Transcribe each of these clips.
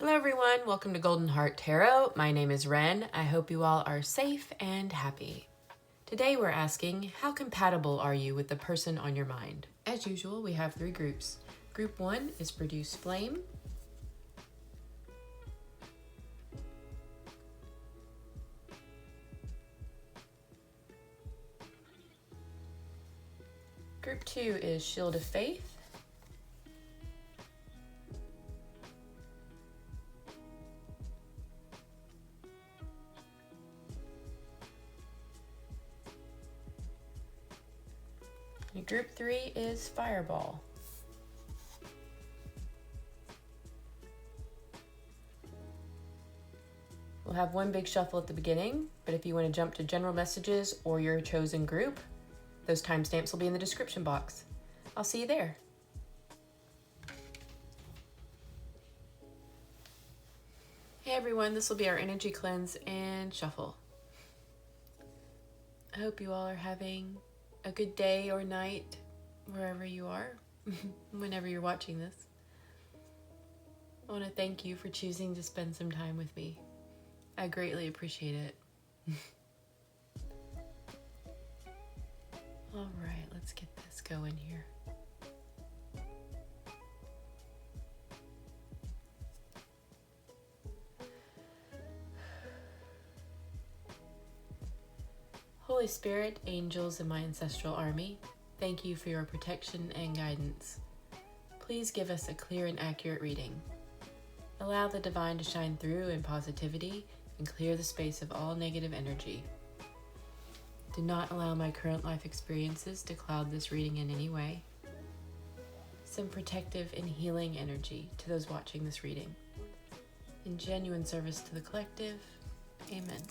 Hello everyone, welcome to Golden Heart Tarot. My name is Renn. I hope you all are safe and happy. Today we're asking, how compatible are you with the person on your mind? As usual, we have three groups. Group 1 is Produce Flame. Group 2 is Shield of Faith. And Group 3 is Fireball. We'll have one big shuffle at the beginning, but if you want to jump to general messages or your chosen group, those timestamps will be in the description box. I'll see you there. Hey everyone, this will be our energy cleanse and shuffle. I hope you all are having a good day or night, wherever you are, whenever you're watching this. I want to thank you for choosing to spend some time with me. I greatly appreciate it. All right, let's get this going here. Holy Spirit, angels, and my ancestral army, thank you for your protection and guidance. Please give us a clear and accurate reading. Allow the divine to shine through in positivity and clear the space of all negative energy. Do not allow my current life experiences to cloud this reading in any way. Send protective and healing energy to those watching this reading. In genuine service to the collective, amen.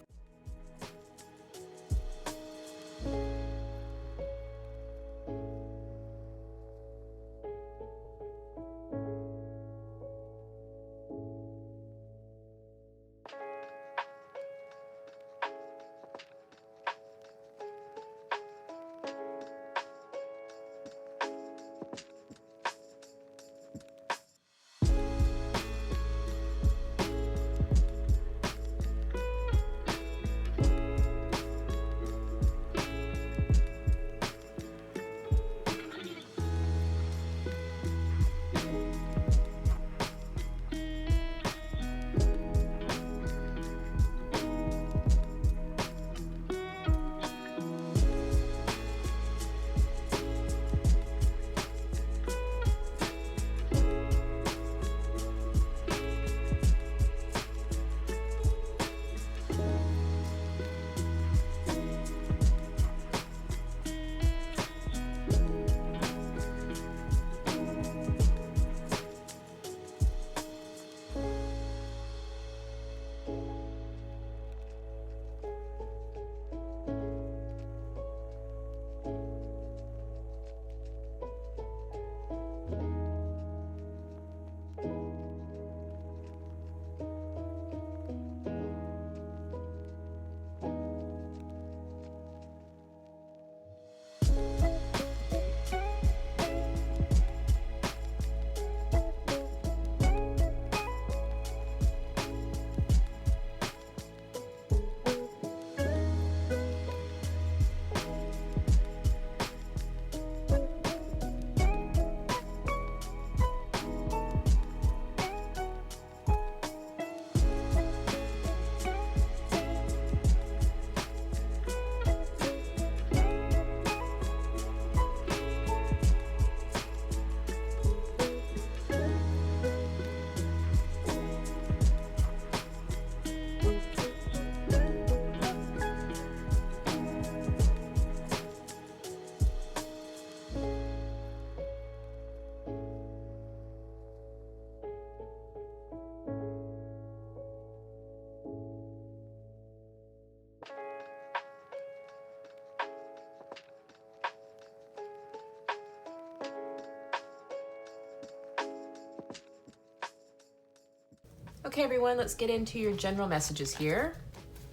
Okay everyone, let's get into your general messages here.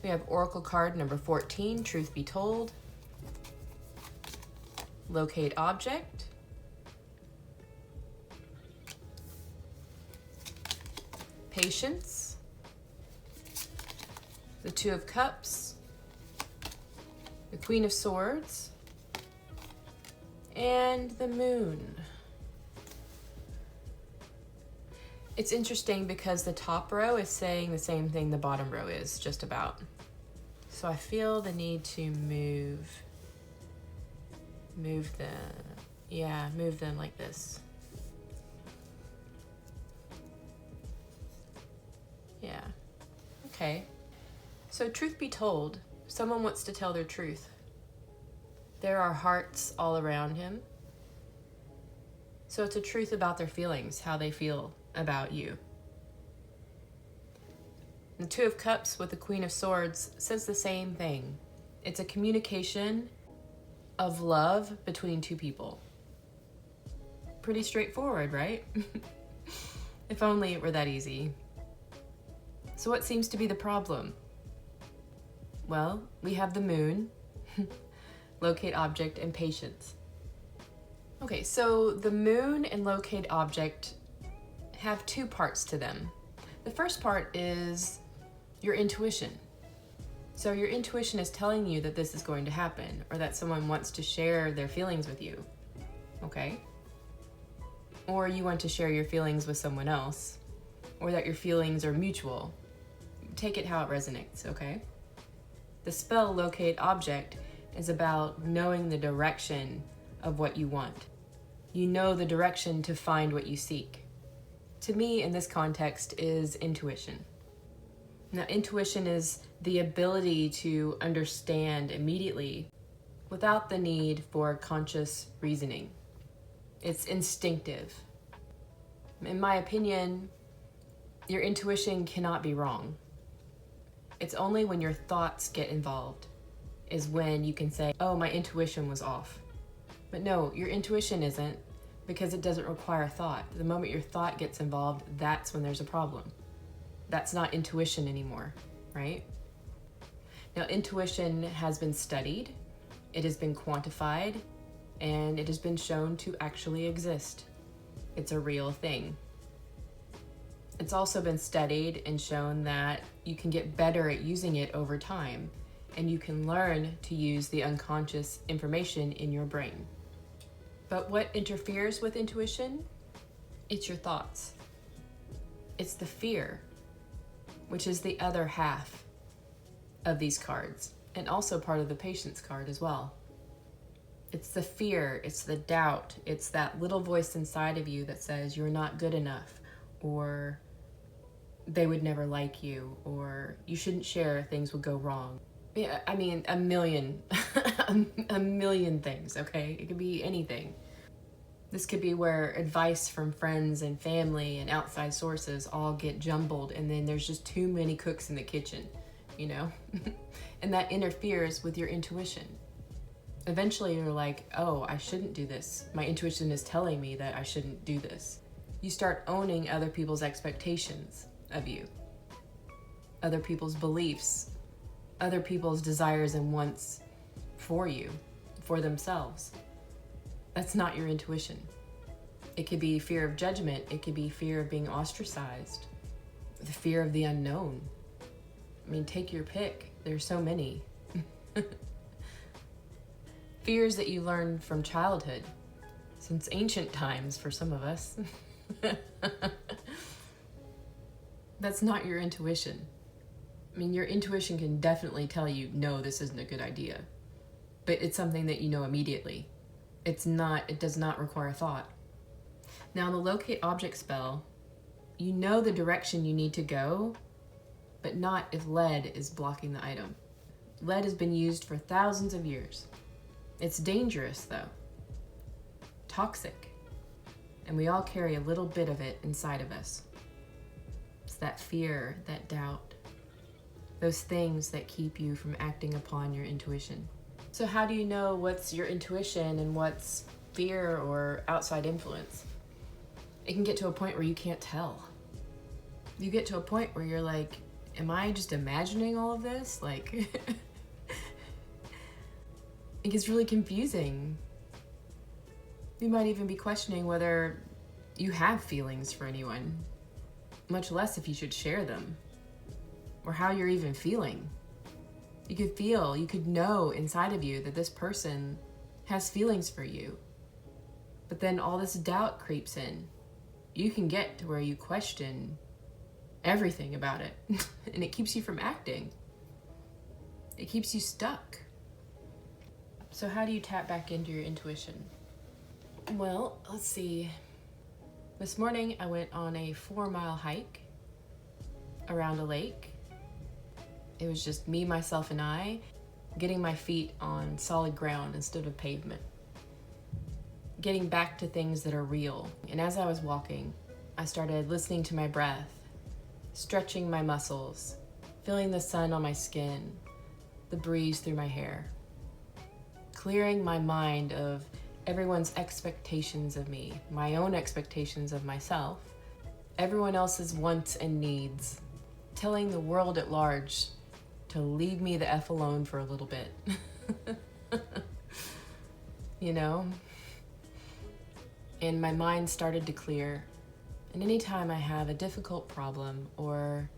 We have Oracle card number 14, Truth Be Told. Locate Object. Patience, the Two of Cups, the Queen of Swords, and the Moon. It's interesting because the top row is saying the same thing the bottom row is, just about. So I feel the need to move them like this. Yeah, okay. So truth be told, someone wants to tell their truth. There are hearts all around him. So it's a truth about their feelings, how they feel about you. The Two of Cups with the Queen of Swords says the same thing. It's a communication of love between two people. Pretty straightforward, right? If only it were that easy. So what seems to be the problem? Well, we have the Moon, locate object, and patience. Okay, so the Moon and locate object have two parts to them. The first part is your intuition. So your intuition is telling you that this is going to happen, or that someone wants to share their feelings with you, okay? Or you want to share your feelings with someone else, or that your feelings are mutual. Take it how it resonates, okay? The spell locate object is about knowing the direction of what you want. You know the direction to find what you seek. To me, in this context, is intuition. Now, intuition is the ability to understand immediately without the need for conscious reasoning. It's instinctive. In my opinion, your intuition cannot be wrong. It's only when your thoughts get involved is when you can say, oh, my intuition was off. But no, your intuition isn't, because it doesn't require thought. The moment your thought gets involved, that's when there's a problem. That's not intuition anymore, right? Now, intuition has been studied, it has been quantified, and it has been shown to actually exist. It's a real thing. It's also been studied and shown that you can get better at using it over time, and you can learn to use the unconscious information in your brain. But what interferes with intuition? It's your thoughts. It's the fear, which is the other half of these cards, and also part of the patience card as well. It's the fear, it's the doubt, it's that little voice inside of you that says you're not good enough, or they would never like you, or you shouldn't share, things will go wrong. Yeah, I mean, a million things, okay? It could be anything. This could be where advice from friends and family and outside sources all get jumbled, and then there's just too many cooks in the kitchen, you know? And that interferes with your intuition. Eventually you're like, oh, I shouldn't do this. My intuition is telling me that I shouldn't do this. You start owning other people's expectations of you, other people's beliefs, other people's desires and wants for you, for themselves. That's not your intuition. It could be fear of judgment. It could be fear of being ostracized, the fear of the unknown. I mean, take your pick. There's so many. Fears that you learned from childhood, since ancient times for some of us. That's not your intuition. I mean, your intuition can definitely tell you, no, this isn't a good idea. But it's something that you know immediately. It does not require thought. Now, the locate object spell, you know the direction you need to go, but not if lead is blocking the item. Lead has been used for thousands of years. It's dangerous, though. Toxic. And we all carry a little bit of it inside of us. It's that fear, that doubt, those things that keep you from acting upon your intuition. So how do you know what's your intuition and what's fear or outside influence? It can get to a point where you can't tell. You get to a point where you're like, am I just imagining all of this? Like, it gets really confusing. You might even be questioning whether you have feelings for anyone. much less if you should share them or how you're even feeling. You could know inside of you that this person has feelings for you, but then all this doubt creeps in. You can get to where you question everything about it, and it keeps you from acting. It keeps you stuck. So how do you tap back into your intuition? Well, let's see. This morning I went on a 4-mile hike around a lake. It was just me, myself, and I, getting my feet on solid ground instead of pavement. Getting back to things that are real. And as I was walking, I started listening to my breath, stretching my muscles, feeling the sun on my skin, the breeze through my hair, clearing my mind of everyone's expectations of me, my own expectations of myself, everyone else's wants and needs, telling the world at large to leave me the F alone for a little bit. You know? And my mind started to clear. And anytime I have a difficult problem, or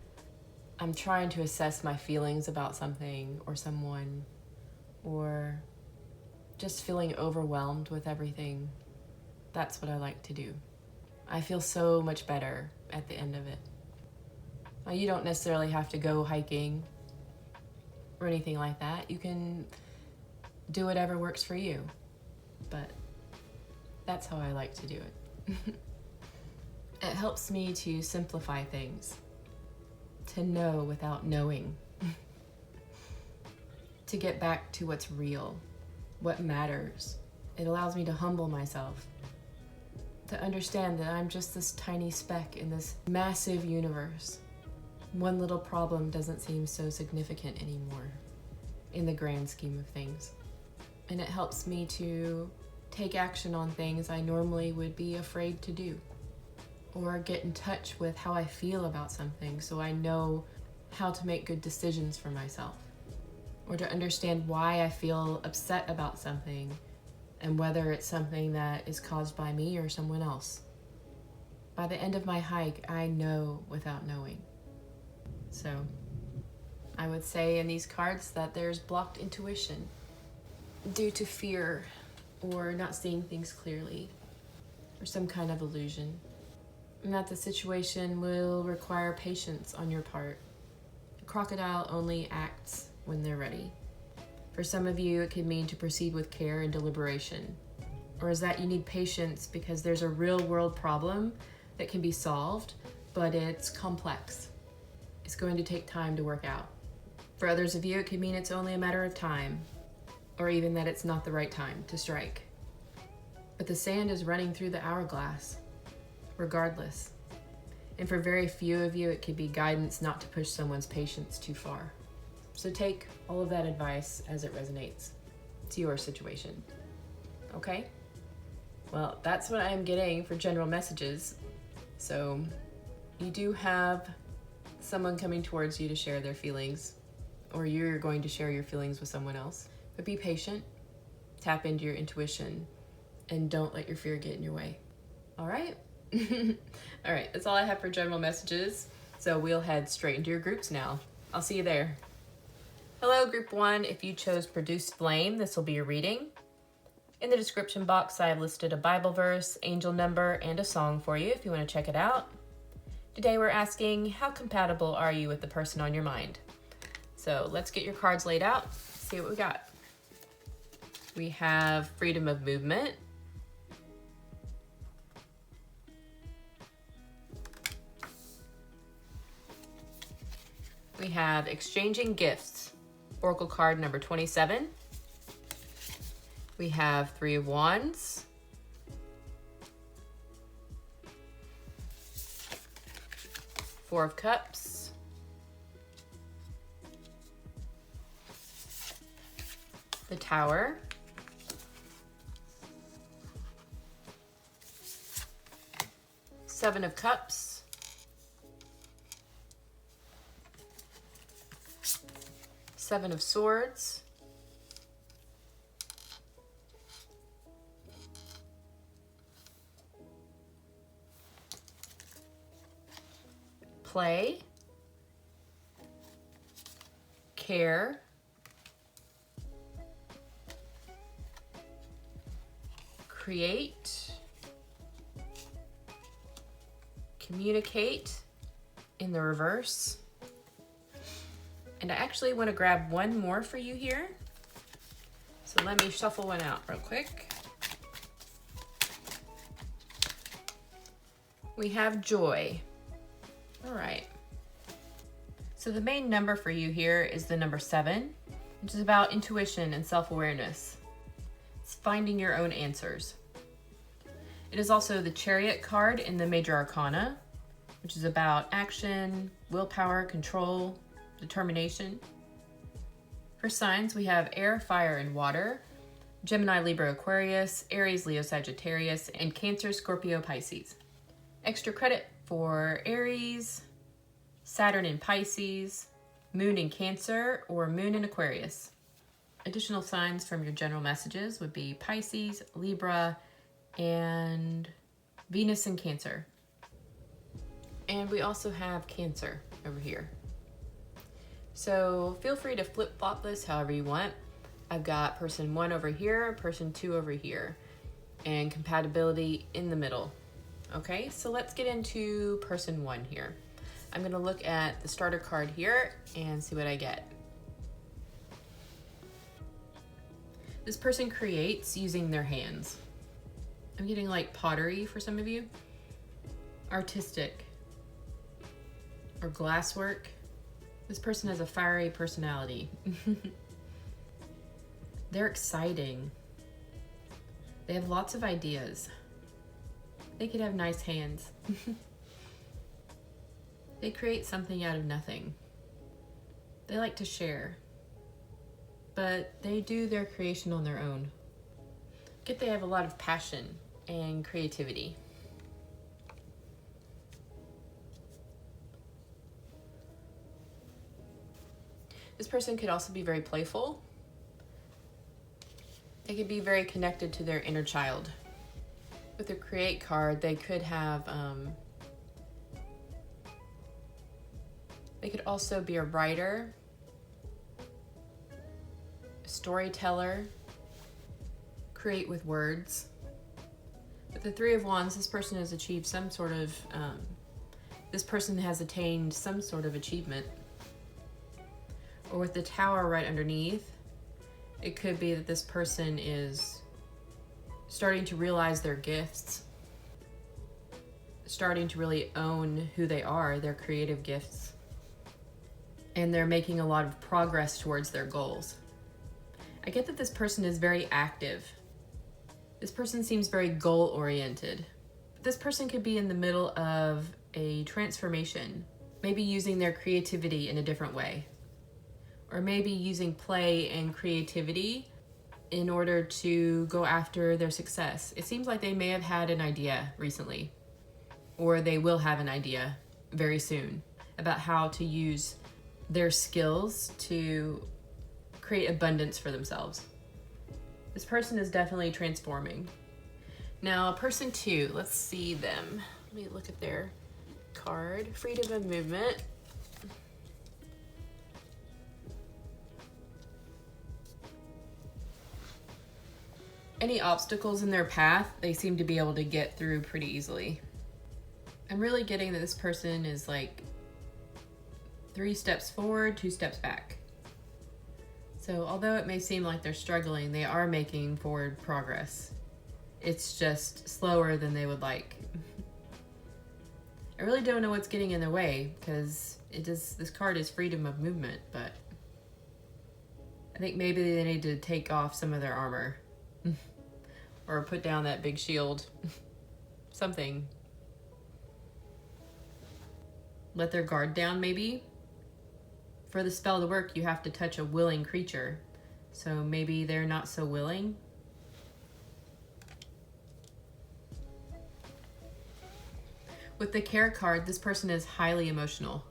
I'm trying to assess my feelings about something or someone, or just feeling overwhelmed with everything, that's what I like to do. I feel so much better at the end of it. Now, you don't necessarily have to go hiking or anything like that. You can do whatever works for you, but that's how I like to do it. It helps me to simplify things, to know without knowing, to get back to what's real, what matters. It allows me to humble myself, to understand that I'm just this tiny speck in this massive universe. One little problem doesn't seem so significant anymore in the grand scheme of things. And it helps me to take action on things I normally would be afraid to do, or get in touch with how I feel about something so I know how to make good decisions for myself, or to understand why I feel upset about something and whether it's something that is caused by me or someone else. By the end of my hike, I know without knowing. So I would say in these cards that there's blocked intuition due to fear or not seeing things clearly or some kind of illusion, and that the situation will require patience on your part. A crocodile only acts when they're ready. For some of you, it could mean to proceed with care and deliberation. Or is that you need patience because there's a real world problem that can be solved, but it's complex. It's going to take time to work out. For others of you, it could mean it's only a matter of time, or even that it's not the right time to strike. But the sand is running through the hourglass, regardless. And for very few of you, it could be guidance not to push someone's patience too far. So take all of that advice as it resonates to your situation. Okay? Well, that's what I'm getting for general messages. So you do have someone coming towards you to share their feelings, or you're going to share your feelings with someone else. But be patient, tap into your intuition, and don't let your fear get in your way. All right? All right, that's all I have for general messages. So we'll head straight into your groups now. I'll see you there. Hello, Group 1. If you chose Produce Flame, this will be your reading. In the description box, I have listed a Bible verse, angel number, and a song for you if you want to check it out. Today we're asking, how compatible are you with the person on your mind? So let's get your cards laid out, see what we got. We have freedom of movement. We have exchanging gifts, Oracle card number 27. We have 3 of Wands. Four of Cups. The Tower. Seven of Cups. Seven of Swords. play, care, create, communicate in the reverse. And I actually want to grab one more for you here. So let me shuffle one out real quick. We have joy. All right. So the main number for you here is the number 7, which is about intuition and self-awareness. It's finding your own answers. It is also the Chariot card in the Major Arcana, which is about action, willpower, control, determination. For signs, we have air, fire, and water, Gemini, Libra, Aquarius, Aries, Leo, Sagittarius, and Cancer, Scorpio, Pisces. Extra credit for Aries, Saturn in Pisces, Moon in Cancer, or Moon in Aquarius. Additional signs from your general messages would be Pisces, Libra, and Venus in Cancer. And we also have Cancer over here. So feel free to flip-flop this however you want. I've got person 1 over here, person 2 over here, and compatibility in the middle. Okay, so let's get into person 1 here. I'm gonna look at the starter card here and see what I get. This person creates using their hands. I'm getting like pottery for some of you. Artistic. Or glasswork. This person has a fiery personality. They're exciting. They have lots of ideas. They could have nice hands. They create something out of nothing. They like to share, but they do their creation on their own. They have a lot of passion and creativity. This person could also be very playful. They could be very connected to their inner child. With the Create card, they could have, they could also be a writer, a storyteller, create with words. With the 3 of Wands, this person has achieved some sort of, this person has attained some sort of achievement. Or with the Tower right underneath, it could be that this person is starting to realize their gifts, starting to really own who they are, their creative gifts, and they're making a lot of progress towards their goals. I get that this person is very active. This person seems very goal-oriented. This person could be in the middle of a transformation, maybe using their creativity in a different way, or maybe using play and creativity in order to go after their success. It seems like they may have had an idea recently, or they will have an idea very soon about how to use their skills to create abundance for themselves. This person is definitely transforming. Now, person 2, let's see them. Let me look at their card. Freedom of movement. Any obstacles in their path, they seem to be able to get through pretty easily. I'm really getting that this person is like 3 steps forward, 2 steps back. So although it may seem like they're struggling, they are making forward progress. It's just slower than they would like. I really don't know what's getting in their way, because this card is freedom of movement, but I think maybe they need to take off some of their armor. Or put down that big shield. Something. Let their guard down, maybe. For the spell to work, you have to touch a willing creature. So maybe they're not so willing. With the Care card, this person is highly emotional.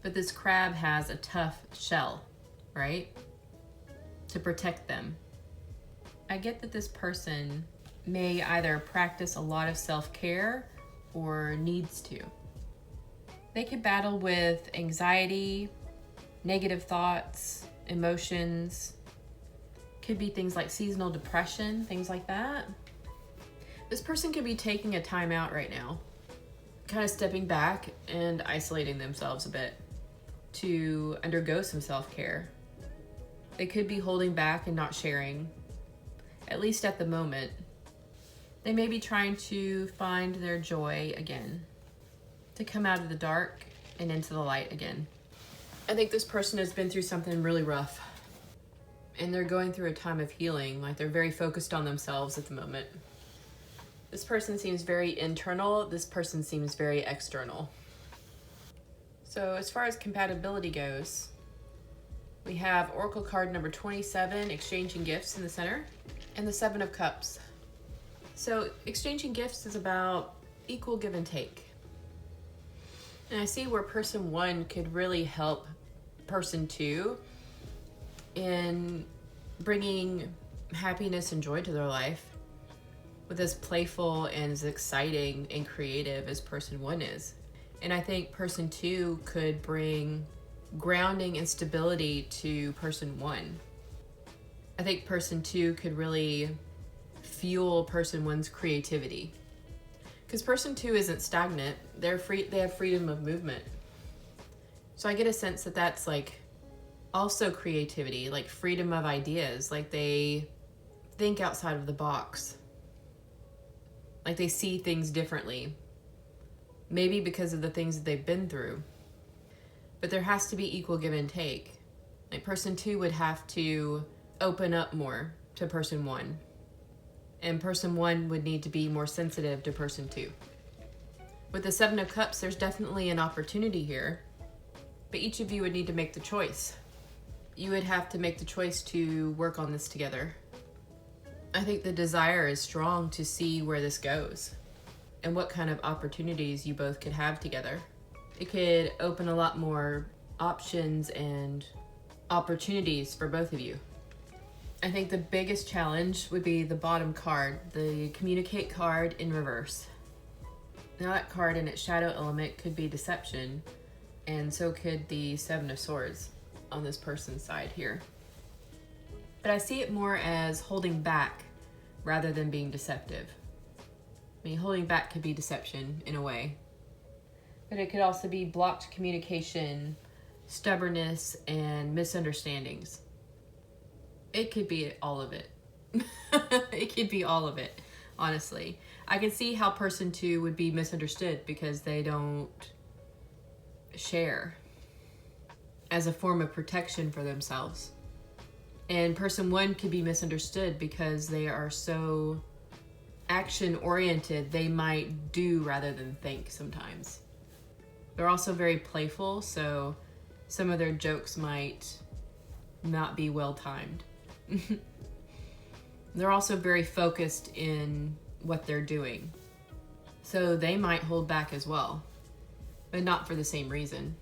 But this crab has a tough shell, right? To protect them. I get that this person may either practice a lot of self-care or needs to. They could battle with anxiety, negative thoughts, emotions. Could be things like seasonal depression, things like that. This person could be taking a time out right now, kind of stepping back and isolating themselves a bit to undergo some self-care. They could be holding back and not sharing, at least at the moment. They may be trying to find their joy again, to come out of the dark and into the light again. I think this person has been through something really rough, and they're going through a time of healing, like they're very focused on themselves at the moment. This person seems very internal, this person seems very external. So as far as compatibility goes, we have Oracle card number 27, exchanging gifts in the center, and the 7 of Cups. So exchanging gifts is about equal give and take. And I see where person 1 could really help person 2 in bringing happiness and joy to their life with as playful and as exciting and creative as person 1 is. And I think person 2 could bring grounding and stability to person 1. I think person 2 could really fuel person 1's creativity. Because person 2 isn't stagnant, they have freedom of movement. So I get a sense that that's like also creativity, like freedom of ideas, like they think outside of the box. Like they see things differently. Maybe because of the things that they've been through. But there has to be equal give and take. Like person 2 would have to open up more to person 1. And person 1 would need to be more sensitive to person 2. With the 7 of Cups, there's definitely an opportunity here. But each of you would need to make the choice. You would have to make the choice to work on this together. I think the desire is strong to see where this goes and what kind of opportunities you both could have together. It could open a lot more options and opportunities for both of you. I think the biggest challenge would be the bottom card, the communicate card in reverse. Now that card in its shadow element could be deception, and so could the 7 of Swords on this person's side here. But I see it more as holding back rather than being deceptive. I mean, holding back could be deception in a way, but it could also be blocked communication, stubbornness, and misunderstandings. It could be all of it. It could be all of it, honestly. I can see how person 2 would be misunderstood because they don't share as a form of protection for themselves. And person 1 could be misunderstood because they are so action-oriented, they might do rather than think sometimes. They're also very playful, so some of their jokes might not be well-timed. They're also very focused in what they're doing. So they might hold back as well, but not for the same reason.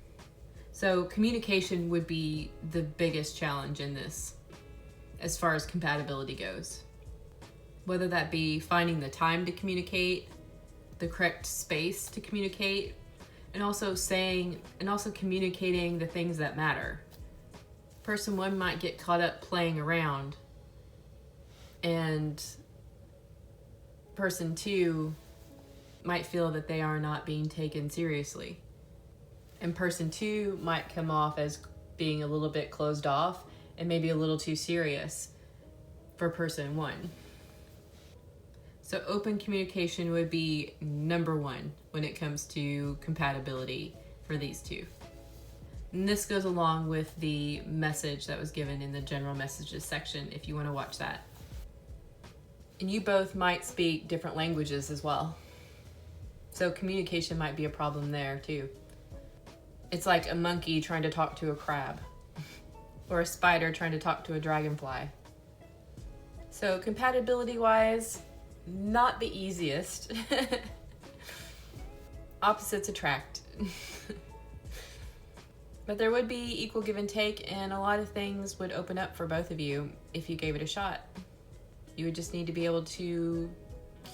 So communication would be the biggest challenge in this as far as compatibility goes. Whether that be finding the time to communicate, the correct space to communicate, and also communicating the things that matter. Person 1 might get caught up playing around, and person 2 might feel that they are not being taken seriously. And person 2 might come off as being a little bit closed off and maybe a little too serious for person 1. So open communication would be number 1 when it comes to compatibility for these two. And this goes along with the message that was given in the general messages section if you want to watch that. And you both might speak different languages as well. So communication might be a problem there too. It's like a monkey trying to talk to a crab or a spider trying to talk to a dragonfly. So compatibility wise, not the easiest. Opposites attract. But there would be equal give and take, and a lot of things would open up for both of you if you gave it a shot. You would just need to be able to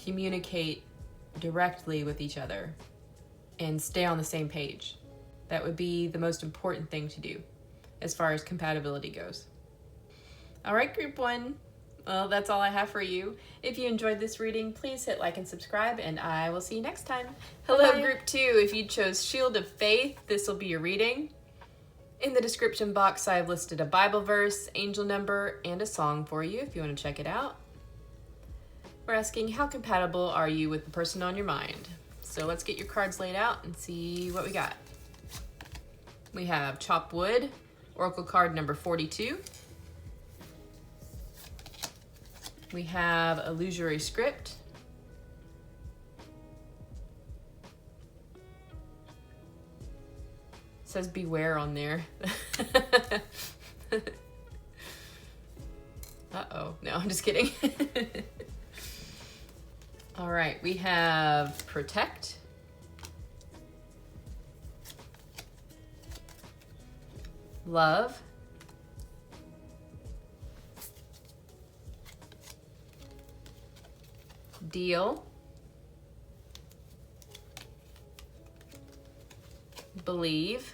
communicate directly with each other and stay on the same page. That would be the most important thing to do as far as compatibility goes. All right, group 1. Well, that's all I have for you. If you enjoyed this reading, please hit like and subscribe, and I will see you next time. Hello, group 2. If you chose Shield of Faith, this will be your reading. In the description box, I've listed a Bible verse, angel number, and a song for you if you want to check it out. We're asking, how compatible are you with the person on your mind? So let's get your cards laid out and see what we got. We have Chop Wood, Oracle card number 42. We have Illusory Script. It says beware on there. Uh-oh. No, I'm just kidding. All right, we have Protect. Love. Deal. Believe.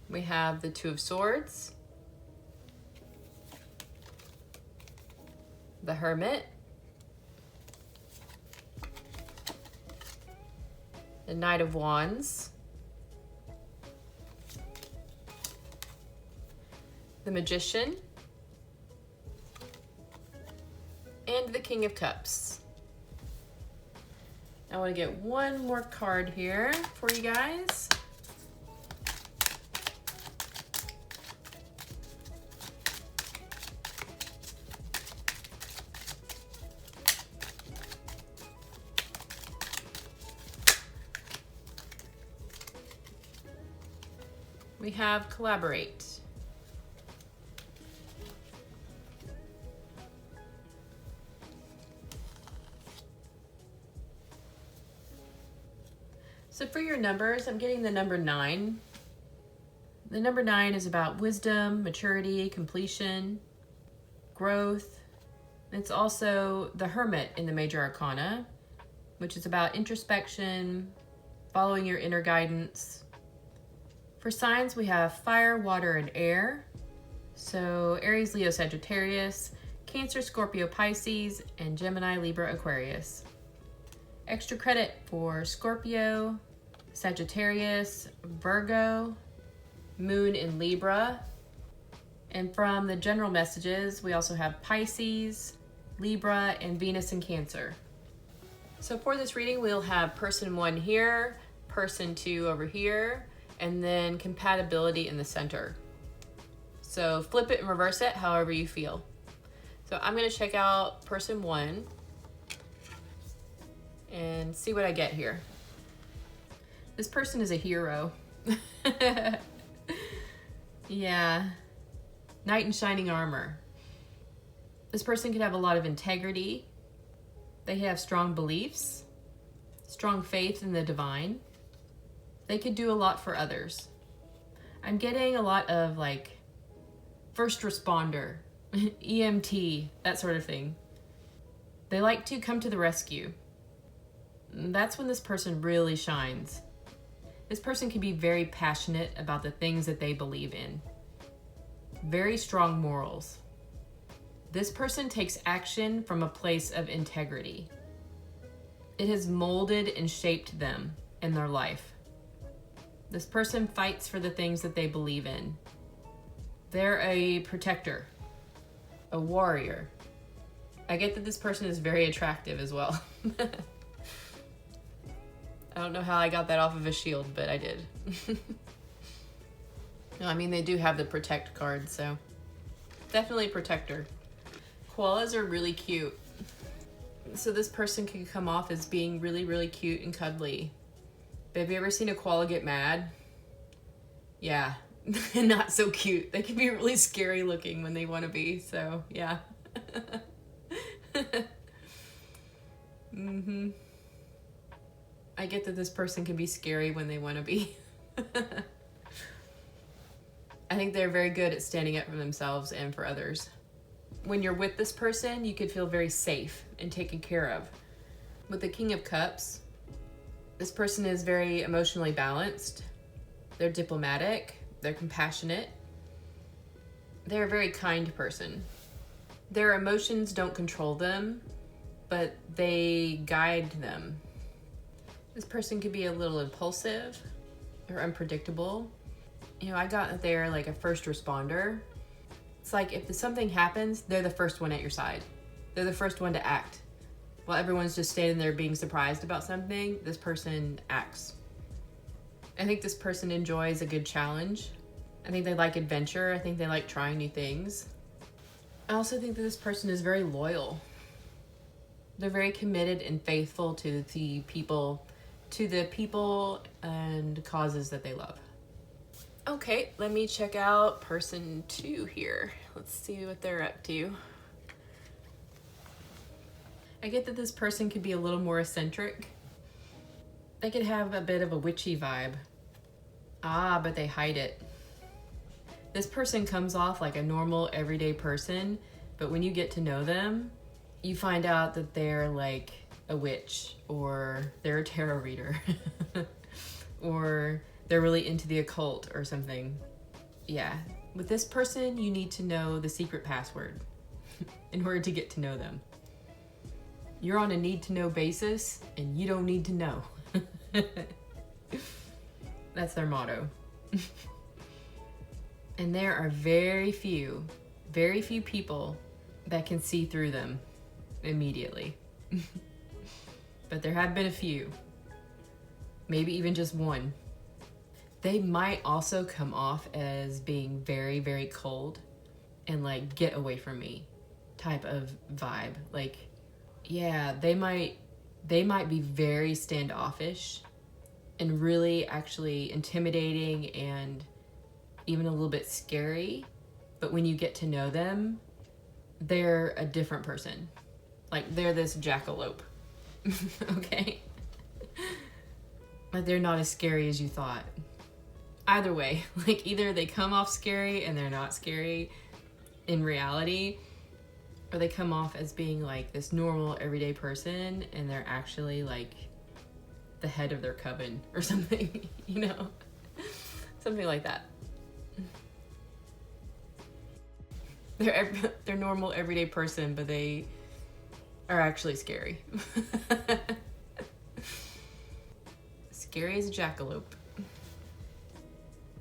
We have the Two of Swords. The Hermit. The Knight of Wands. The Magician. And the King of Cups. I want to get one more card here for you guys. We have Collaborate. So for your numbers, I'm getting the number 9. The number 9 is about wisdom, maturity, completion, growth. It's also the Hermit in the Major Arcana, which is about introspection, following your inner guidance. For signs, we have fire, water, and air. So Aries, Leo, Sagittarius, Cancer, Scorpio, Pisces, and Gemini, Libra, Aquarius. Extra credit for Scorpio, Sagittarius, Virgo, Moon in Libra. And from the general messages, we also have Pisces, Libra, and Venus in Cancer. So for this reading, we'll have person 1 here, person 2 over here, and then compatibility in the center. So flip it and reverse it however you feel. So I'm going to check out person 1 and see what I get here. This person is a hero. Yeah. Knight in shining armor. This person could have a lot of integrity. They have strong beliefs, strong faith in the divine. They could do a lot for others. I'm getting a lot of like first responder, EMT, that sort of thing. They like to come to the rescue. That's when this person really shines. This person can be very passionate about the things that they believe in. Very strong morals. This person takes action from a place of integrity. It has molded and shaped them in their life. This person fights for the things that they believe in. They're a protector, a warrior. I get that this person is very attractive as well. I don't know how I got that off of a shield, but I did. No, I mean, they do have the protect card, so definitely protector. Koalas are really cute. So this person can come off as being really, really cute and cuddly. But have you ever seen a koala get mad? Yeah, not so cute. They can be really scary looking when they want to be, so yeah. I get that this person can be scary when they want to be. I think they're very good at standing up for themselves and for others. when you're with this person, you could feel very safe and taken care of. With the King of Cups, this person is very emotionally balanced. They're diplomatic. They're compassionate. They're a very kind person. Their emotions don't control them, but they guide them. This person could be a little impulsive or unpredictable. You know, I got that they're like a first responder. It's like if something happens, they're the first one at your side. They're the first one to act. While everyone's just standing there being surprised about something, this person acts. I think this person enjoys a good challenge. I think they like adventure. I think they like trying new things. I also think that this person is very loyal. They're very committed and faithful to the people and causes that they love. Okay, let me check out person 2 here. Let's see what they're up to. I get that this person could be a little more eccentric. They could have a bit of a witchy vibe. But they hide it. This person comes off like a normal, everyday person, but when you get to know them, you find out that they're like a witch, or they're a tarot reader, or they're really into the occult or something. Yeah, with this person, you need to know the secret password in order to get to know them. You're on a need-to-know basis, and you don't need to know. That's their motto. And there are very few people that can see through them immediately. But there have been a few. Maybe even just one. They might also come off as being very, very cold and like, get away from me type of vibe. Like, yeah, they might be very standoffish and really actually intimidating and even a little bit scary. But when you get to know them, they're a different person. Like, they're this jackalope. Okay? But they're not as scary as you thought. Either way, like, either they come off scary and they're not scary in reality, or they come off as being like this normal everyday person and they're actually like the head of their coven or something, you know? Something like that. They're normal everyday person, but they are actually scary. Scary as a jackalope.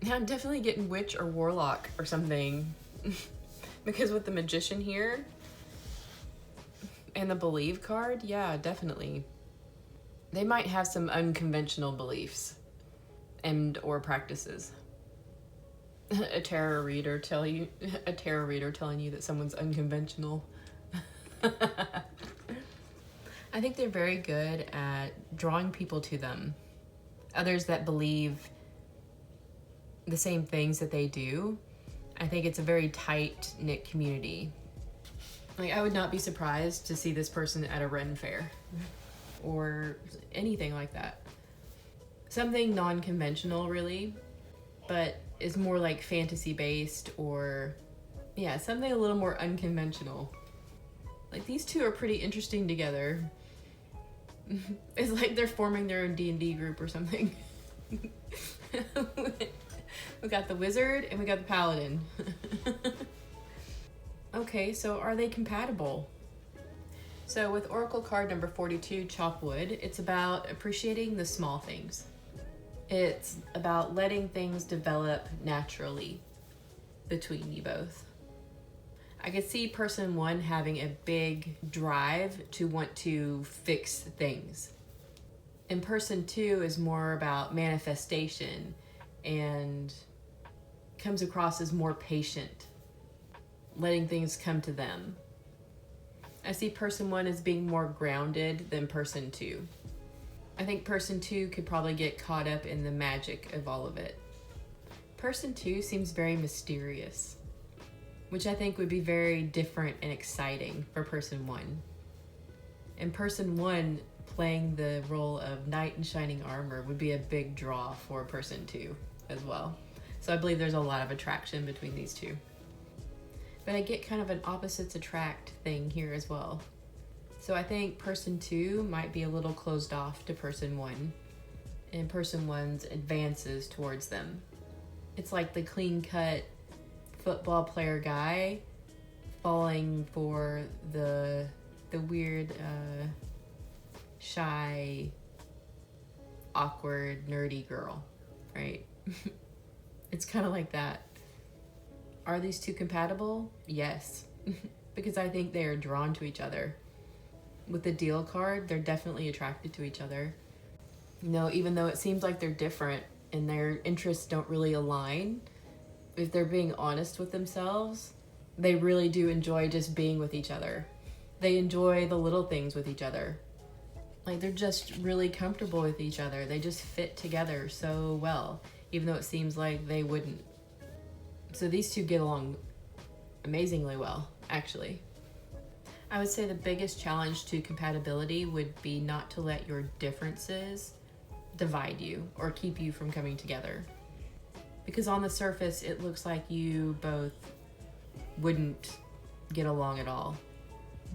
Yeah, I'm definitely getting witch or warlock or something. Because with the magician here and the believe card, yeah, definitely. They might have some unconventional beliefs and or practices. A tarot reader telling you that someone's unconventional. I think they're very good at drawing people to them. Others that believe the same things that they do. I think it's a very tight-knit community. Like, I would not be surprised to see this person at a Renn fair or anything like that. Something non-conventional, really, but is more like fantasy-based, or yeah, something a little more unconventional. Like, these two are pretty interesting together. It's like they're forming their own D&D group or something. We got the wizard and we got the paladin. Okay, so are they compatible? So with Oracle card number 42, Chop Wood, it's about appreciating the small things. It's about letting things develop naturally between you both. I could see person 1 having a big drive to want to fix things. And person 2 is more about manifestation and comes across as more patient, letting things come to them. I see person 1 as being more grounded than person 2. I think person 2 could probably get caught up in the magic of all of it. Person 2 seems very mysterious, which I think would be very different and exciting for person 1. And person 1 playing the role of knight in shining armor would be a big draw for person 2 as well. So I believe there's a lot of attraction between these two. But I get kind of an opposites attract thing here as well. So I think person 2 might be a little closed off to person 1, and person 1's advances towards them. It's like the clean-cut football player guy falling for the weird, shy, awkward, nerdy girl, right? It's kind of like that. Are these two compatible? Yes, because I think they are drawn to each other. With the deal card, they're definitely attracted to each other. Even though it seems like they're different and their interests don't really align, if they're being honest with themselves, they really do enjoy just being with each other. They enjoy the little things with each other. Like, they're just really comfortable with each other. They just fit together so well, even though it seems like they wouldn't. So these two get along amazingly well, actually. I would say the biggest challenge to compatibility would be not to let your differences divide you or keep you from coming together. Because on the surface, it looks like you both wouldn't get along at all.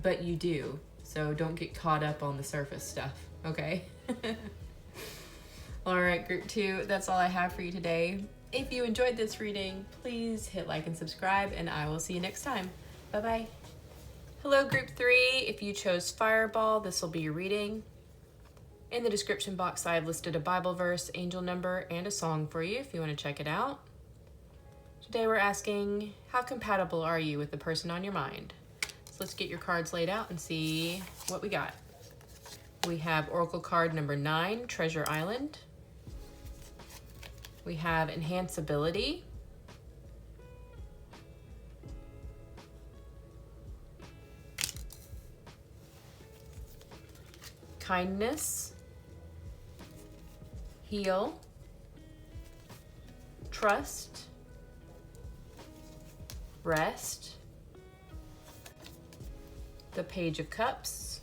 But you do, so don't get caught up on the surface stuff, okay? All right, group 2, that's all I have for you today. If you enjoyed this reading, please hit like and subscribe, and I will see you next time. Bye-bye. Hello, group 3. If you chose Fireball, this will be your reading. In the description box, I have listed a Bible verse, angel number, and a song for you if you want to check it out. Today we're asking, how compatible are you with the person on your mind? So let's get your cards laid out and see what we got. We have Oracle card number 9, Treasure Island. We have Enhance Ability. Kindness. Heal. Trust. Rest. The Page of Cups.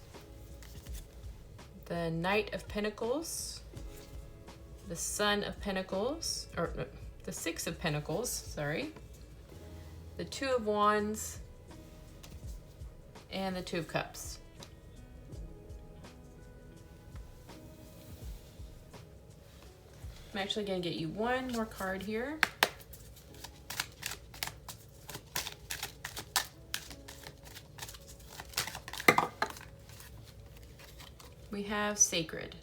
The Knight of Pentacles. The Son of Pentacles, or no, the Six of Pentacles, sorry. The Two of Wands. And the Two of Cups. I'm actually going to get you one more card here. We have Sacred.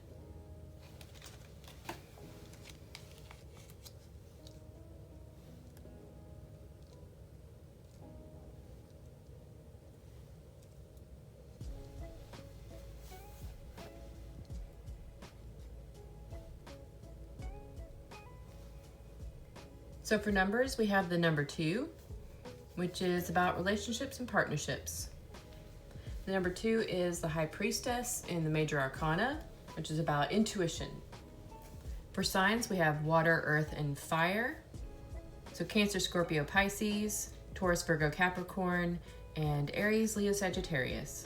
So for numbers, we have the number 2, which is about relationships and partnerships. The number 2 is the High Priestess in the Major Arcana, which is about intuition. For signs, we have water, earth, and fire. So Cancer, Scorpio, Pisces, Taurus, Virgo, Capricorn, and Aries, Leo, Sagittarius.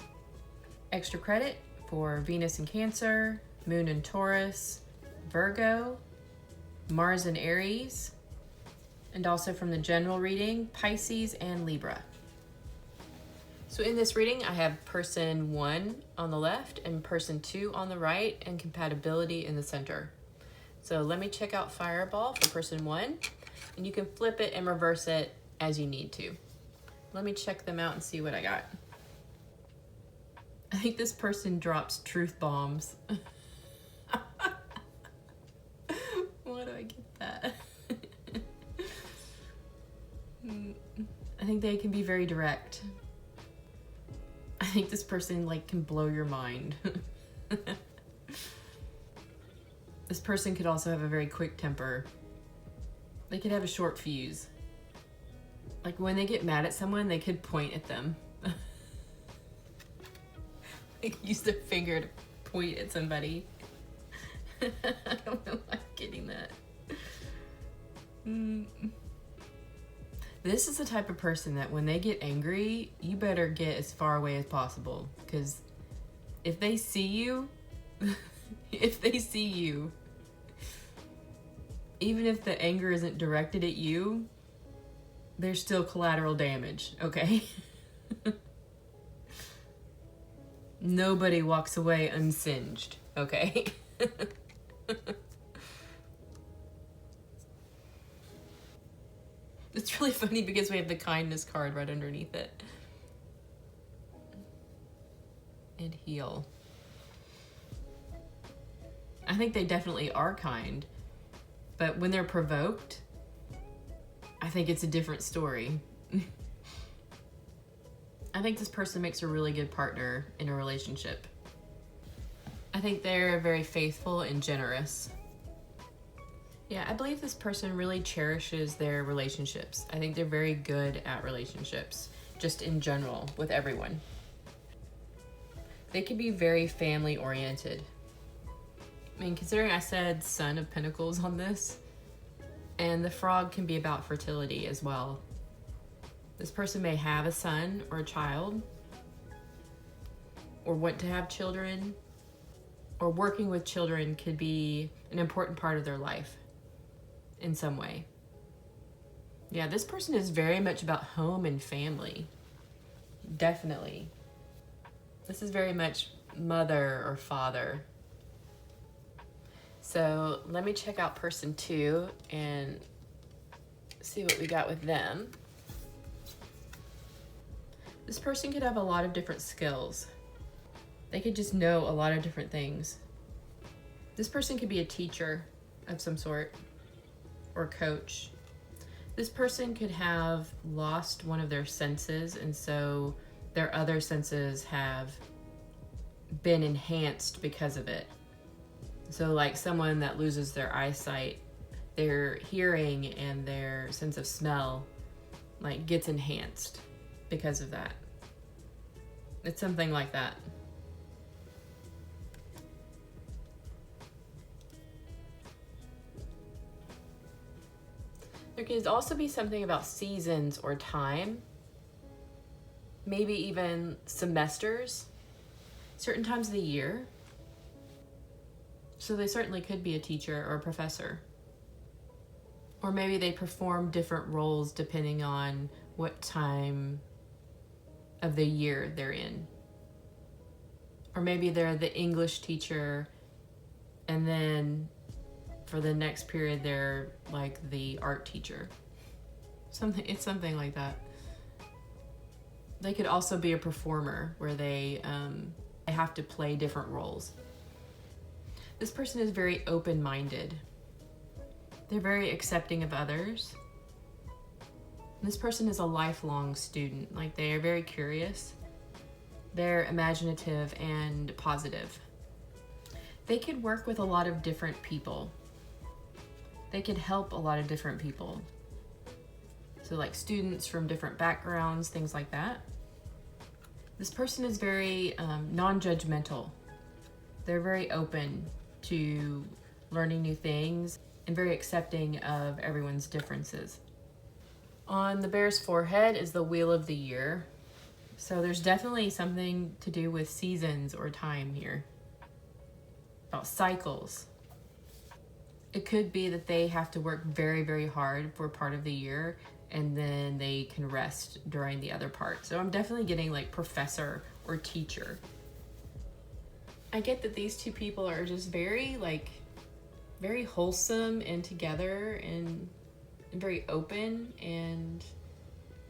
Extra credit for Venus and Cancer, Moon and Taurus, Virgo, Mars and Aries, and also from the general reading, Pisces and Libra. So in this reading, I have person 1 on the left and person 2 on the right, and compatibility in the center. So let me check out Fireball for person 1, and you can flip it and reverse it as you need to. Let me check them out and see what I got. I think this person drops truth bombs. Why do I get that? I think they can be very direct. I think this person can blow your mind. This person could also have a very quick temper. They could have a short fuse. Like when they get mad at someone, they could point at them. Use their finger to point at somebody. I don't know why I'm getting that. This is the type of person that when they get angry, you better get as far away as possible. Because if they see you, even if the anger isn't directed at you, there's still collateral damage, okay? Nobody walks away unsinged, okay? It's really funny because we have the kindness card right underneath it. And heal. I think they definitely are kind, but when they're provoked, I think it's a different story. I think this person makes a really good partner in a relationship. I think they're very faithful and generous. Yeah, I believe this person really cherishes their relationships. I think they're very good at relationships, just in general, with everyone. They can be very family oriented. I mean, considering I said Son of Pentacles on this, and the frog can be about fertility as well. This person may have a son or a child, or want to have children, or working with children could be an important part of their life in some way. Yeah, this person is very much about home and family. Definitely. This is very much mother or father. So let me check out person 2 and see what we got with them. This person could have a lot of different skills. They could just know a lot of different things. This person could be a teacher of some sort or coach. This person could have lost one of their senses, and so their other senses have been enhanced because of it. So like someone that loses their eyesight, their hearing and their sense of smell like gets enhanced because of that. It's something like that. There could also be something about seasons or time, maybe even semesters, certain times of the year. So they certainly could be a teacher or a professor. Or maybe they perform different roles depending on what time of the year they're in. Or maybe they're the English teacher, and then for the next period they're like the art teacher. It's something like that. They could also be a performer where they have to play different roles. This person is very open-minded. They're very accepting of others. This person is a lifelong student. Like, they are very curious. They're imaginative and positive. They could work with a lot of different people. They could help a lot of different people. So like students from different backgrounds, things like that. This person is very non-judgmental. They're very open to learning new things and very accepting of everyone's differences. On the bear's forehead is the wheel of the year. So there's definitely something to do with seasons or time here. About cycles. It could be that they have to work very, very hard for part of the year and then they can rest during the other part. So I'm definitely getting like professor or teacher. I get that these two people are just very wholesome and together and very open and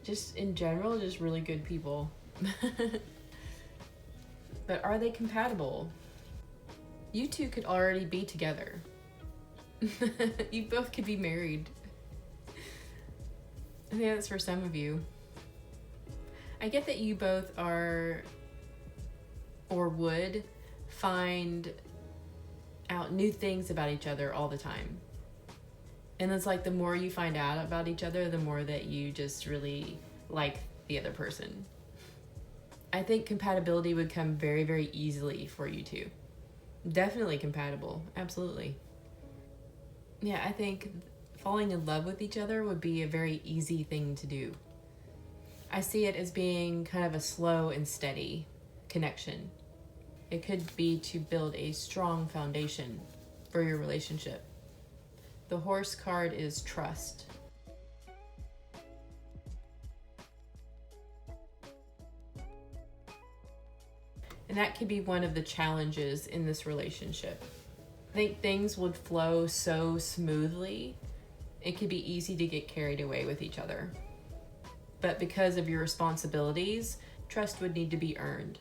just in general, just really good people. But are they compatible? You two could already be together. You both could be married. I think that's for some of you. I get that you both are or would find out new things about each other all the time. And it's like the more you find out about each other, the more that you just really like the other person. I think compatibility would come very, very easily for you two. Definitely compatible. Absolutely. Yeah, I think falling in love with each other would be a very easy thing to do. I see it as being kind of a slow and steady connection. It could be to build a strong foundation for your relationship. The horse card is trust. And that could be one of the challenges in this relationship. I think things would flow so smoothly, it could be easy to get carried away with each other. But because of your responsibilities, trust would need to be earned.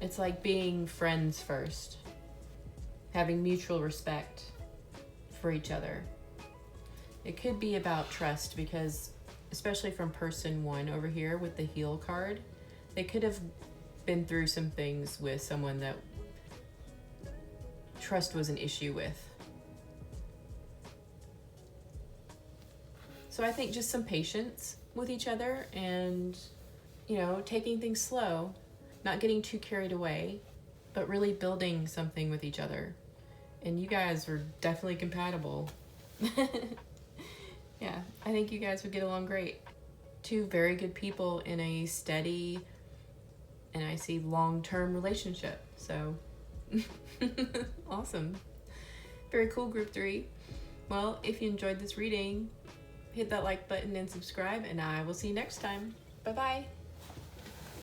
It's like being friends first, having mutual respect for each other. It could be about trust because, especially from person 1 over here with the Heal card, they could have been through some things with someone that trust was an issue with. So I think just some patience with each other and, taking things slow, not getting too carried away, but really building something with each other. And you guys are definitely compatible. Yeah, I think you guys would get along great. 2 very good people in a steady and I see long-term relationship. So awesome. Very cool, group 3. Well, if you enjoyed this reading, hit that like button and subscribe, and I will see you next time. Bye-bye.